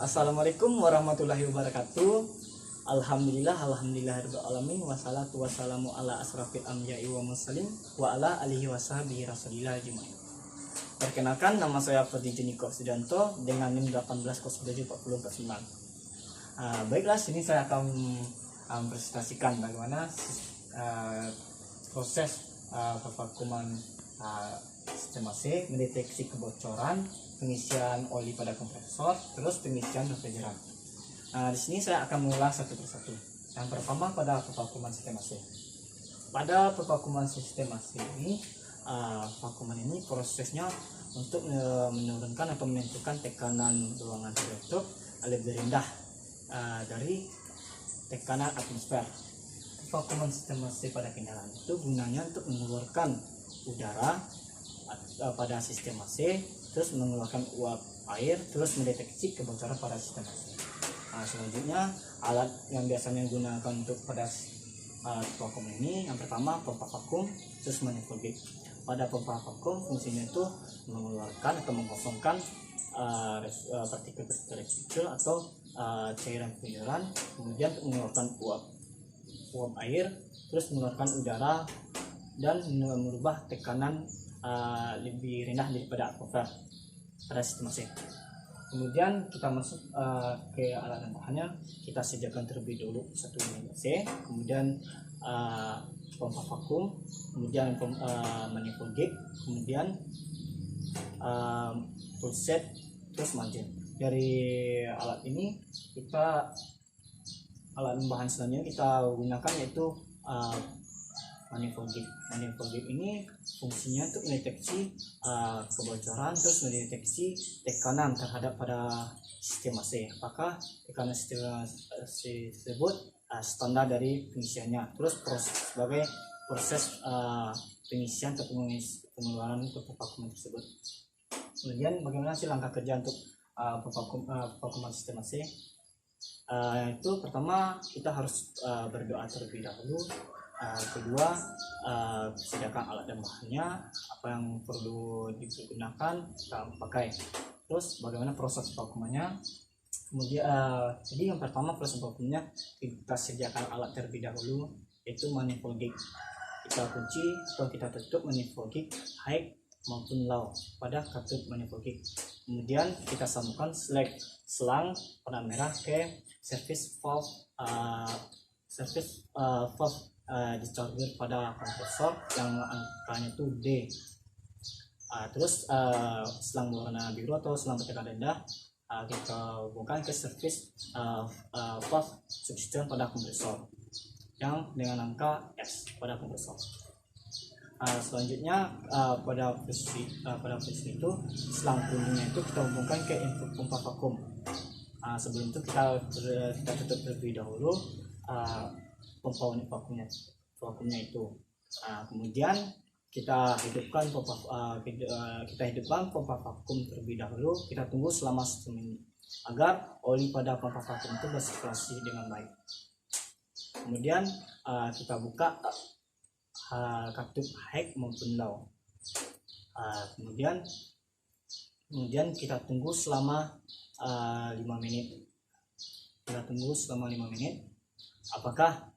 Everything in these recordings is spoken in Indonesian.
Assalamualaikum warahmatullahi wabarakatuh. Alhamdulillahirabbil alamin wassalatu wassalamu ala asrafil anbiya'i wa mursalin wa ala alihi washabihi rasulillah ajmain. Perkenalkan, nama saya Fadli Juniko Sudanto dengan NIM 18074049. Baiklah, sini saya akan mempresentasikan bagaimana proses pervakuuman sistem AC, mendeteksi kebocoran, pengisian oli pada kompresor, terus pengisian refrigeran. Di sini saya akan mengulang satu persatu. Yang pertama pada pervakuuman sistem AC. Pada pervakuuman sistem AC ini, vakuuman ini prosesnya untuk menurunkan atau menentukan tekanan ruangan tertutup lebih rendah dari tekanan atmosfer. Vakuuman sistem AC pada kendaraan itu gunanya untuk mengeluarkan udara pada sistem AC, terus mengeluarkan uap air, terus mendeteksi kebocoran pada sistem AC. Selanjutnya alat yang biasanya digunakan untuk pada vakum ini, yang pertama pompa vakum, terus manifold gauge. Pada pompa vakum fungsinya itu mengeluarkan atau mengosongkan partikel-partikel kecil atau cairan refrigeran, kemudian mengeluarkan uap air, terus mengeluarkan udara dan merubah tekanan lebih rendah daripada atmosfer pada sistem AC. Kemudian kita masuk ke alat dan bahannya. Kita sediakan terlebih dahulu satu unit AC, kemudian pompa vakum, kemudian manifold gauge, kemudian tool set, terus margin. Dari alat ini alat bahan selanjutnya kita gunakan yaitu manifold gauge. Manifold gauge ini fungsinya untuk mendeteksi kebocoran, terus mendeteksi tekanan terhadap pada sistem AC. Apakah tekanan sistem AC tersebut standar dari pengisiannya, terus sebagai proses pengisian atau pengeluaran untuk vakuum tersebut. Kemudian bagaimana sih langkah kerja untuk vakuum sistem AC? Itu pertama kita harus berdoa terlebih dahulu. Kedua, sediakan alat dan bahannya, apa yang perlu digunakan kita pakai. Terus bagaimana proses vakuumannya. Kemudian jadi yang pertama proses vakuumnya, kita sediakan alat terlebih dahulu, yaitu manifold gauge. Kita kunci atau kita tutup manifold gauge high maupun low pada katup manifold gauge. Kemudian kita sambungkan selang warna merah ke service valve discharger pada kompresor yang angkanya itu D. Terus selang warna biru atau selang bertegangan rendah kita hubungkan ke service valve substitution pada kompresor yang dengan angka S pada kompresor. Selanjutnya pada posisi itu selang kuningnya itu kita hubungkan ke input pompa vakum. Sebelum itu kita tutup terlebih dahulu pompa unit vakumnya itu. Kemudian kita hidupkan pompa vakum terlebih dahulu. Kita tunggu selama 1 menit agar oli pada pompa vakum itu bersirkulasi dengan baik. Kemudian kita buka katup high maupun low. Kemudian kita tunggu selama 5 menit. Kita tunggu selama 5 menit. Apakah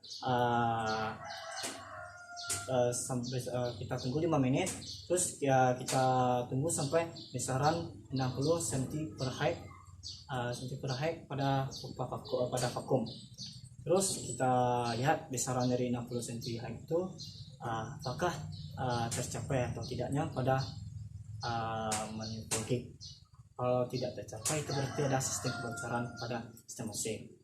sampai kita tunggu 5 menit, terus ya kita tunggu sampai besaran 60 cm per high pada vakum. Terus kita lihat besaran dari 60 cm high itu apakah tercapai atau tidaknya pada manifold gauge. Kalau tidak tercapai, itu berarti ada sistem kebocoran pada sistem AC.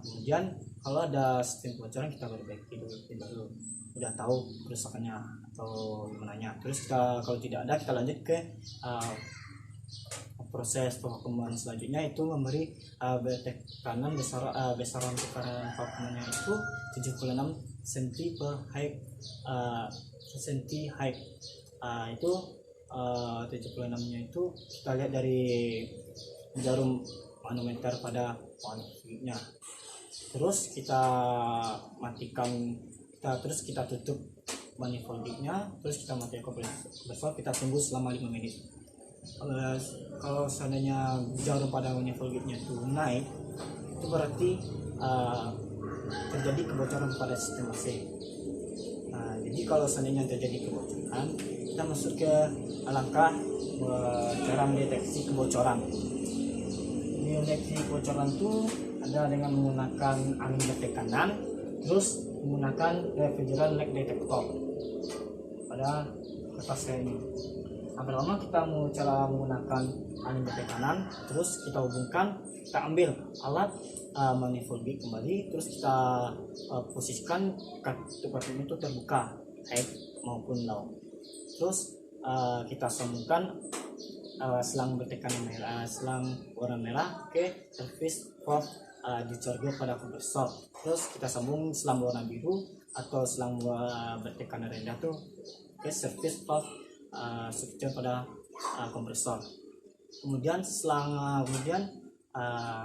Kemudian kalau ada sistem kebocoran kita perbaiki dulu, udah tahu kerusakannya atau gimana. Terus kalau tidak ada, kita lanjut ke proses penghukuman selanjutnya, itu memberi tekanan besaran tekanan vakumnya itu 76 cm per high itu 76-nya itu kita lihat dari jarum manometer pada manifoldnya. Terus kita matikan, kita tutup manifoldnya, terus kita matikan kompresor, kita tunggu selama 5 menit. Eh, Kalau seandainya jarum pada manifold gate-nya itu naik, itu berarti eh, terjadi kebocoran pada sistem AC. Nah, jadi kalau seandainya terjadi kebocoran, kita masuk ke langkah cara mendeteksi kebocoran. Mendeteksi kebocoran itu ada dengan menggunakan angin bertekanan, terus menggunakan refrigerant leak detector pada kertas saya ini. Nah, pertama kita mau cara menggunakan angin bertekanan, terus kita hubungkan, kita ambil alat manifold gate kembali, terus kita posisikan katup itu terbuka, high maupun low. Terus kita sambungkan selang bertekanan merah, selang warna merah ke service valve di charger pada kompresor. Terus kita sambung selang warna biru atau selang bertekanan rendah tuh ke service valve suction pada kompresor. Kemudian selang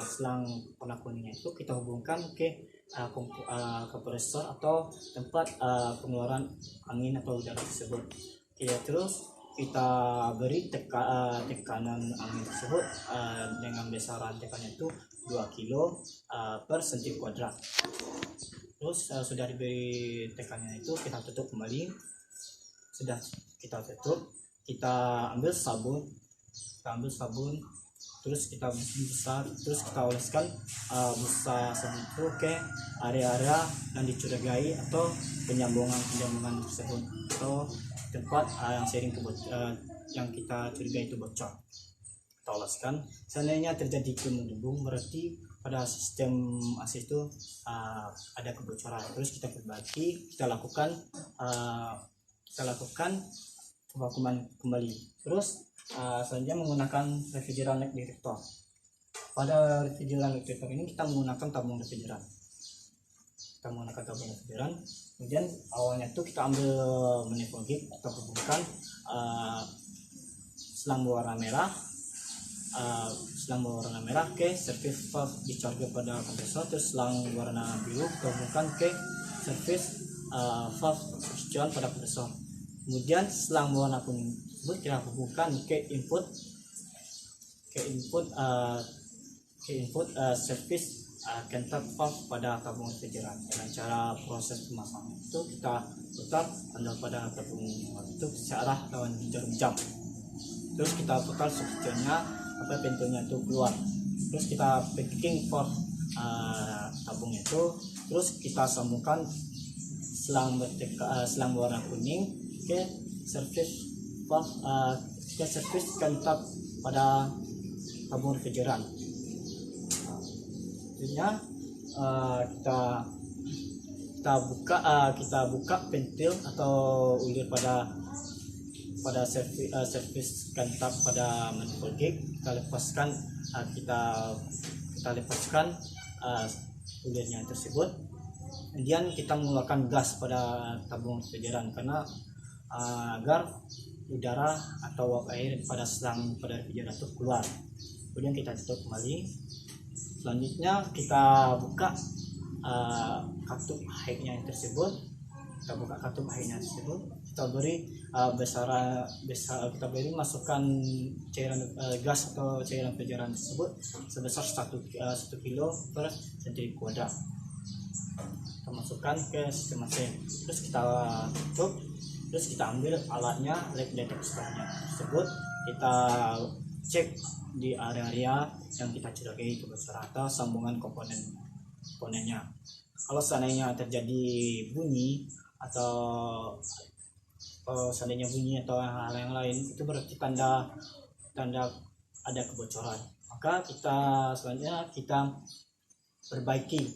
selang warna kuningnya itu kita hubungkan ke kompresor atau tempat pengeluaran angin atau udara tersebut. Ya, terus kita beri tekanan angin tersebut dengan besaran tekanannya itu 2 kilo per senti kuadrat. Terus sudah diberi tekanannya itu kita tutup kembali. Sudah kita tutup, kita ambil sabun, terus kita oleskan busa sabun itu ke area-area yang dicurigai atau penyambungan tersebut atau tempat yang kita curigai itu bocor. Kita oleskan. Seandainya terjadi kemelubung, berarti pada sistem AC itu ada kebocoran. Terus kita perbaiki, kita lakukan vakuuman kembali. Terus selanjutnya menggunakan refrigerant leak detector. Pada refrigerant leak detector ini kita menggunakan tabung refrigeran. Kemudian awalnya itu kita ambil manifold gate, kita hubungkan selang warna merah ke service valve di charger pada kompresor. Terus selang warna biru kita hubungkan ke service valve suction pada kompresor. Kemudian selang warna kuning tersebut kita hubungkan ke input service contact valve pada tabung refrigeran. Dengan cara proses pemasangan itu kita putar pada tabung itu searah lawan jarum jam. Terus kita putar suctionnya sampai pintunya itu keluar. Terus kita packing valve tabung itu. Terus kita sambungkan selang warna kuning ke service valve ke service contact pada tabung refrigeran. Akhirnya kita buka pentil atau ulir pada service contact pada manifold gate. Kita lepaskan ulirnya tersebut. Kemudian kita mengeluarkan gas pada tabung refrigeran karena agar udara atau uap air pada selang pada refrigeran itu keluar. Kemudian kita tutup kembali. Selanjutnya kita buka katup high-nya tersebut. Kita beri kita beri masukkan cairan gas atau cairan refrigeran tersebut sebesar 1 kilo per senti kuadrat. Kita masukkan ke sistem AC. Terus kita tutup. Terus kita ambil alatnya, leak detectornya tersebut, kita cek di area-area yang kita curigai kebocoran atau sambungan komponennya. Kalau seandainya terjadi bunyi atau hal yang lain, itu berarti tanda ada kebocoran. Maka selanjutnya kita perbaiki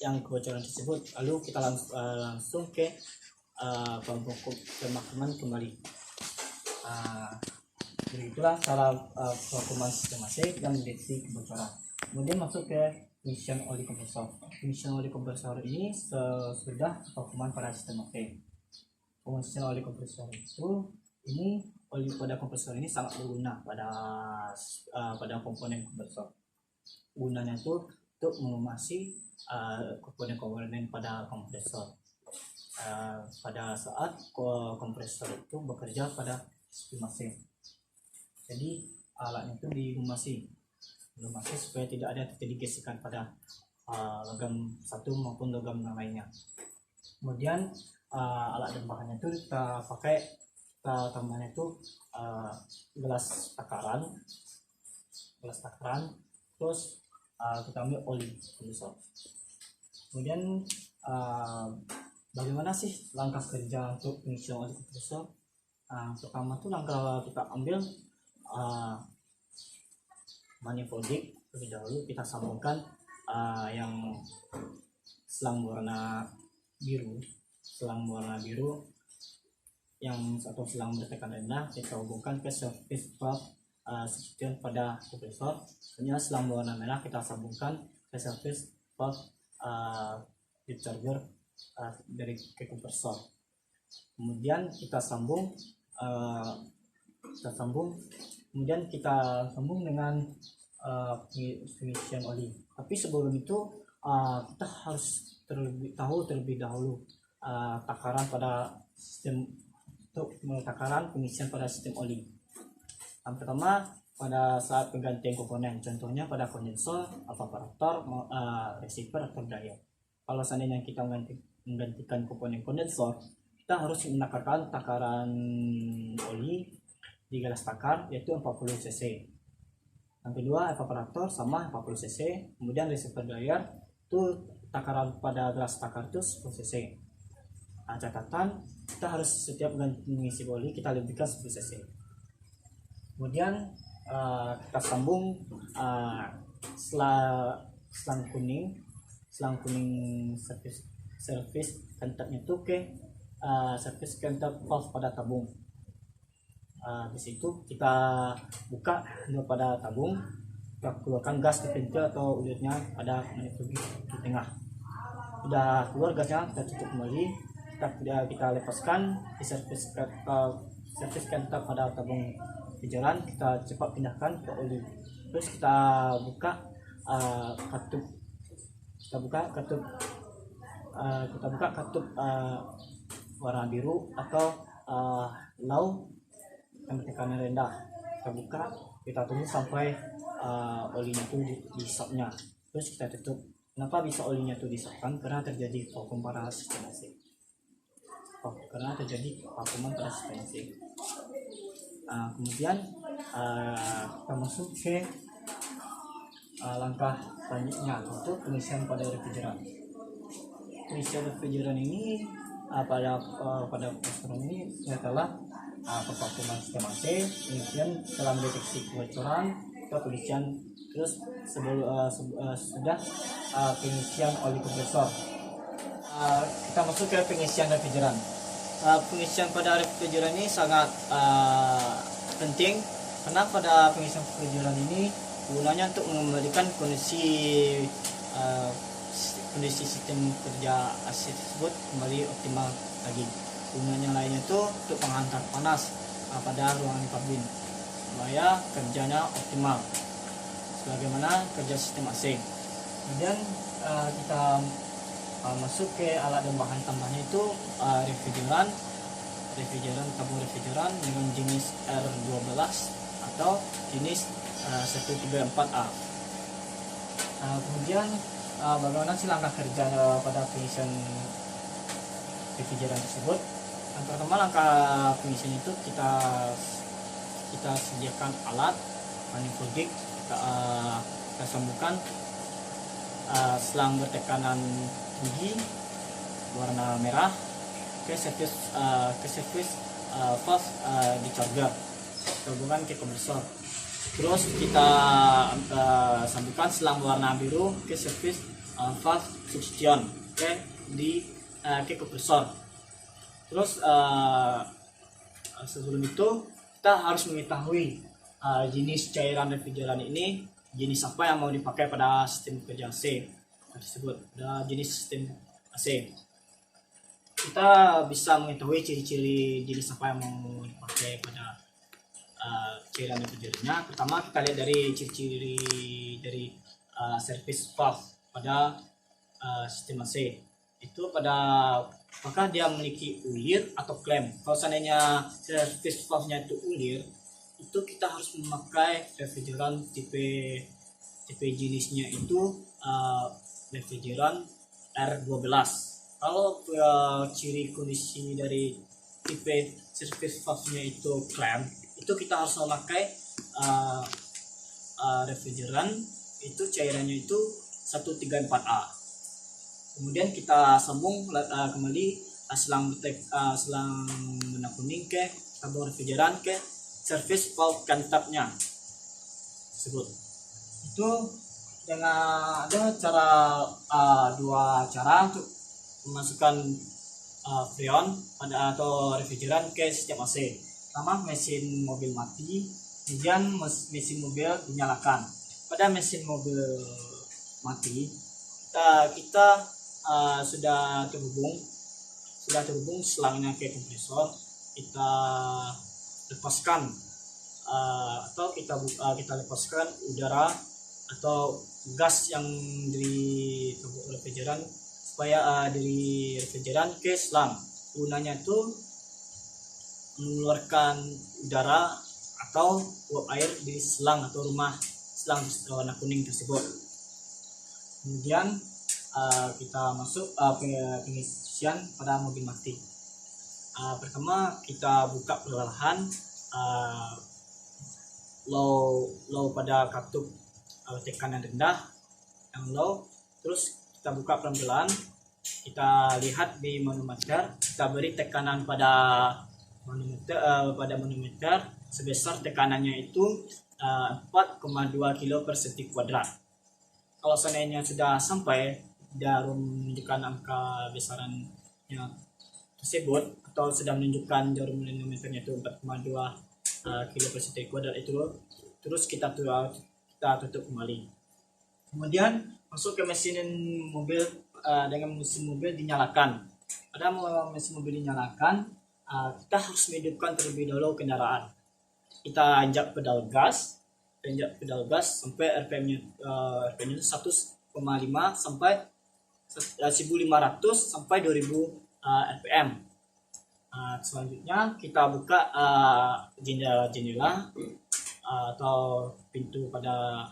yang kebocoran tersebut, lalu kita langsung ke pemakaman kembali. Begitulah cara pemakaman sistem AC dan mendeteksi kebocoran. Kemudian masuk ke emission oli kompresor. Emission oli kompresor ini sudah pemakaman pada sistem AC. Emission oli kompresor itu, oli pada kompresor ini sangat berguna pada komponen kompresor. Gunanya itu untuk mengemasi komponen-komponen pada kompresor. Pada saat kompresor itu bekerja pada sistem AC. Jadi alatnya itu dilumasi supaya tidak ada terjadi gesekan pada logam satu maupun logam yang lainnya. Kemudian alat dan bahannya itu kita pakai, kita tambahnya itu gelas takaran, terus kita ambil oli kompresor. Kemudian bagaimana sih langkah kerja untuk pengisian oli kompresor? Pertama tuh langkah kita ambil manifoldik. Terlebih dahulu kita sambungkan yang selang warna biru yang satu selang bertekan rendah, kita hubungkan ke service valve substituen pada kompresor. Kemudian selang warna merah kita sambungkan ke service valve discharger dari ke kompresor. Kemudian kita sambung kemudian kita sambung dengan pengisian oli. Tapi sebelum itu kita harus terlebih dahulu takaran pada sistem pengisian pada sistem oli. Yang pertama, pada saat penggantian komponen, contohnya pada kondensor, evaporator, receiver atau dryer. Kalau seandainya kita menggantikan komponen kondensor, kita harus menakar takaran oli di gelas takar, yaitu 40 cc. Yang kedua, evaporator sama 40 cc. Kemudian receiver dryer itu takaran pada gelas takar itu 10 cc. Catatan, kita harus setiap mengisi oli kita lebihkan 10 cc. Kemudian kita sambung selang kuning service contactnya itu ke service contact valve pada tabung. Di situ kita buka pada tabung, kita keluarkan gas ke pintu atau ulirnya pada manifold di tengah. Sudah keluar gasnya, kita tutup kembali, kita lepaskan di service contact pada tabung refrigeran, kita cepat pindahkan ke oli. Terus kita buka katup warna biru atau low yang tekanan rendah. Kita buka, kita tunggu sampai olinya itu dihisapnya. Terus kita tutup. Kenapa bisa olinya itu dihisapkan? Karena terjadi vakum pada sistem AC. Kemudian kita masuk ke langkah selanjutnya, yaitu pengisian pada refrigeran. Pengisian refrigeran ini pada kompresor ini adalah pervakuman sistem AC, pengisian setelah mendeteksi kebocoran atau pengisian, terus sudah pengisian oli kompresor. Kita masuk ke pengisian refrigeran. Pengisian pada refrigeran ini sangat penting, karena pada pengisian refrigeran ini gunanya untuk mengembalikan kondisi sistem kerja AC tersebut kembali optimal lagi. Gunanya lainnya itu untuk menghantar panas pada ruangan kabin supaya kerjanya optimal sebagaimana kerja sistem AC. Kemudian kita masuk ke alat dan bahan tambahnya itu tabung refrigeran dengan jenis R12 atau jenis 134A. Kemudian bagaimana sih langkah kerja pada pengisian refrigeran tersebut? Yang pertama, langkah pengisian itu kita sediakan alat manifoldik, kita sambungkan selang bertekanan tinggi warna merah ke service valve discharger, hubungan ke kompresor. Terus kita sambungkan selang warna biru ke service valve substituen ke kompresor. Terus sebelum itu kita harus mengetahui jenis cairan refrigeran ini, jenis apa yang mau dipakai pada sistem kerja AC tersebut. Jenis sistem AC, kita bisa mengetahui ciri-ciri jenis apa yang mau dipakai pada cairan refrigerannya. Pertama, kita lihat dari ciri-ciri dari service valve pada sistem AC. Itu pada apakah dia memiliki ulir atau klem. Kalau seandainya service valve-nya itu ulir, itu kita harus memakai refrigeran tipe jenisnya itu refrigeran R12. Kalau ciri kondisi dari tipe service valve-nya itu klem, itu kita harus memakai refrigeran itu cairannya itu 134A. Kemudian kita sambung kembali selang warna kuning ke tabung refrigeran ke service valve kantapnya tersebut. Itu dengan ada dua cara untuk memasukkan freon atau refrigeran ke sistem AC. Pertama, mesin mobil mati, kemudian mesin mobil dinyalakan. Pada mesin mobil mati kita sudah terhubung selangnya ke kompresor. Kita lepaskan atau kita lepaskan udara atau gas yang dari refrigeran supaya dari refrigeran ke selang. Gunanya itu mengeluarkan udara atau uap air di selang atau rumah selang warna kuning tersebut. Kemudian kita masuk pengisian pada mobil mati. Pertama kita buka perlahan low pada katup tekanan rendah yang low, terus kita buka pelan-pelan, kita lihat di manometer, kita beri tekanan pada manometer sebesar tekanannya itu 4,2 kilo per cm². Kalau seandainya sudah sampai jarum menunjukkan angka besarannya tersebut atau sudah menunjukkan jarum manometernya itu 4,2 kilo per cm² itu, terus kita tutup kembali. Kemudian masuk ke mesin mobil dengan mesin mobil dinyalakan. Pada mesin mobil dinyalakan, kita harus menghidupkan terlebih dahulu kendaraan. Kita injak pedal gas sampai RPM-nya 1,5 sampai 1.500 sampai 2.000 RPM. Selanjutnya kita buka jendela atau pintu pada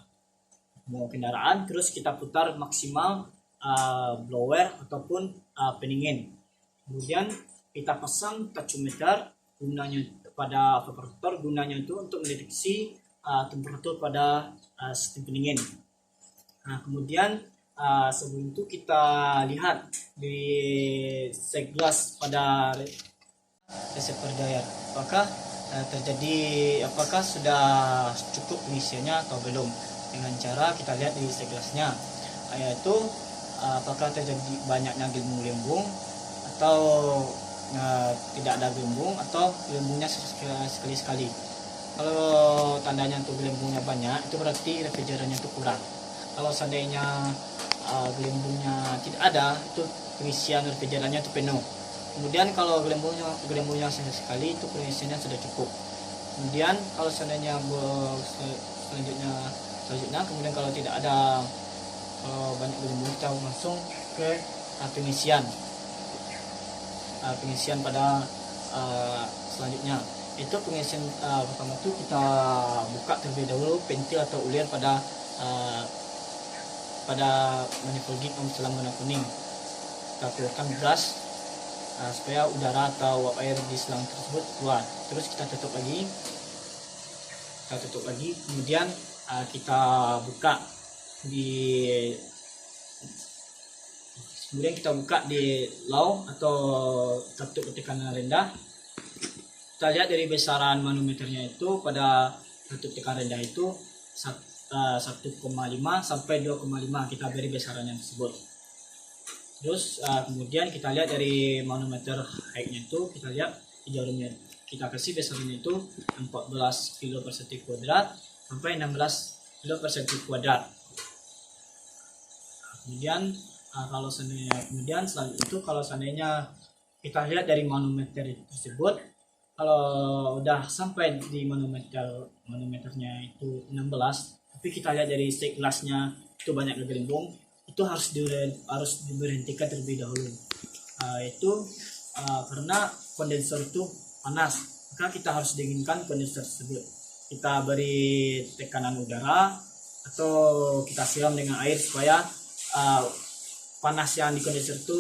kendaraan, terus kita putar maksimal blower ataupun pendingin. Kemudian kita pasang tachometer, gunanya pada evaporator, gunanya itu untuk mendeteksi temperatur pada sistem pendingin. Kemudian sebelum itu kita lihat di seglas pada reservoir dryer, apakah sudah cukup pengisiannya atau belum. Dengan cara kita lihat di seglasnya, yaitu apakah terjadi banyaknya gelembung atau tidak ada gelembung atau gelembungnya sekali-sekali. Kalau tandanya untuk gelembungnya banyak, itu berarti refrigerannya itu kurang. Kalau seandainya gelembungnya tidak ada, itu pengisian refrigerannya itu penuh. Kemudian kalau gelembungnya sekali, itu pengisiannya sudah cukup. Kemudian kalau seandainya selanjutnya kemudian kalau tidak ada banyak gelembung, kita langsung ke pengisian pada selanjutnya. Itu pengisian pertama itu kita buka terlebih dahulu ventil atau ulir pada manifold gig selang warna kuning. Kita keluarkan brush supaya udara atau uap air di selang tersebut keluar. Terus kita tutup lagi, kemudian kita buka di low atau katup tekanan rendah. Kita lihat dari besaran manometernya itu pada katup tekanan rendah itu 1,5 sampai 2,5 kita beri besarannya tersebut. Terus kemudian kita lihat dari manometer height-nya itu, kita lihat di jarumnya, kita kasih besarannya itu 14 kilo per cm² sampai 16 kilo per cm². Kemudian kalau seandainya kita lihat dari manometer tersebut, kalau udah sampai di manometernya itu 16, tapi kita lihat dari seglasnya itu banyak gelembung, itu harus diberhentikan terlebih dahulu. Itu karena kondensor itu panas, maka kita harus dinginkan kondensor tersebut. Kita beri tekanan udara atau kita siram dengan air supaya panas yang di kondensor itu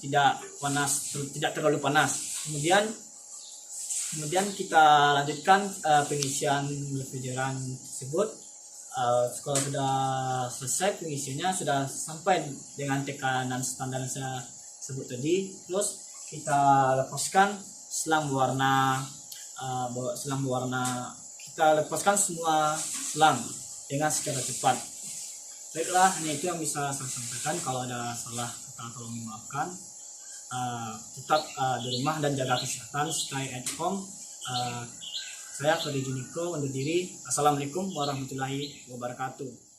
tidak terlalu panas. Kemudian kita lanjutkan pengisian refrigeran tersebut. Kalau sudah selesai pengisiannya, sudah sampai dengan tekanan standar saya sebut tadi, terus kita lepaskan selang berwarna kita lepaskan semua selang dengan secara cepat. Baiklah, hanya itu yang bisa saya sampaikan. Kalau ada salah kata tolong dimaafkan. Tetap di rumah dan jaga kesehatan, stay at home. Saya Freddy Juniko undur diri. Assalamualaikum warahmatullahi wabarakatuh.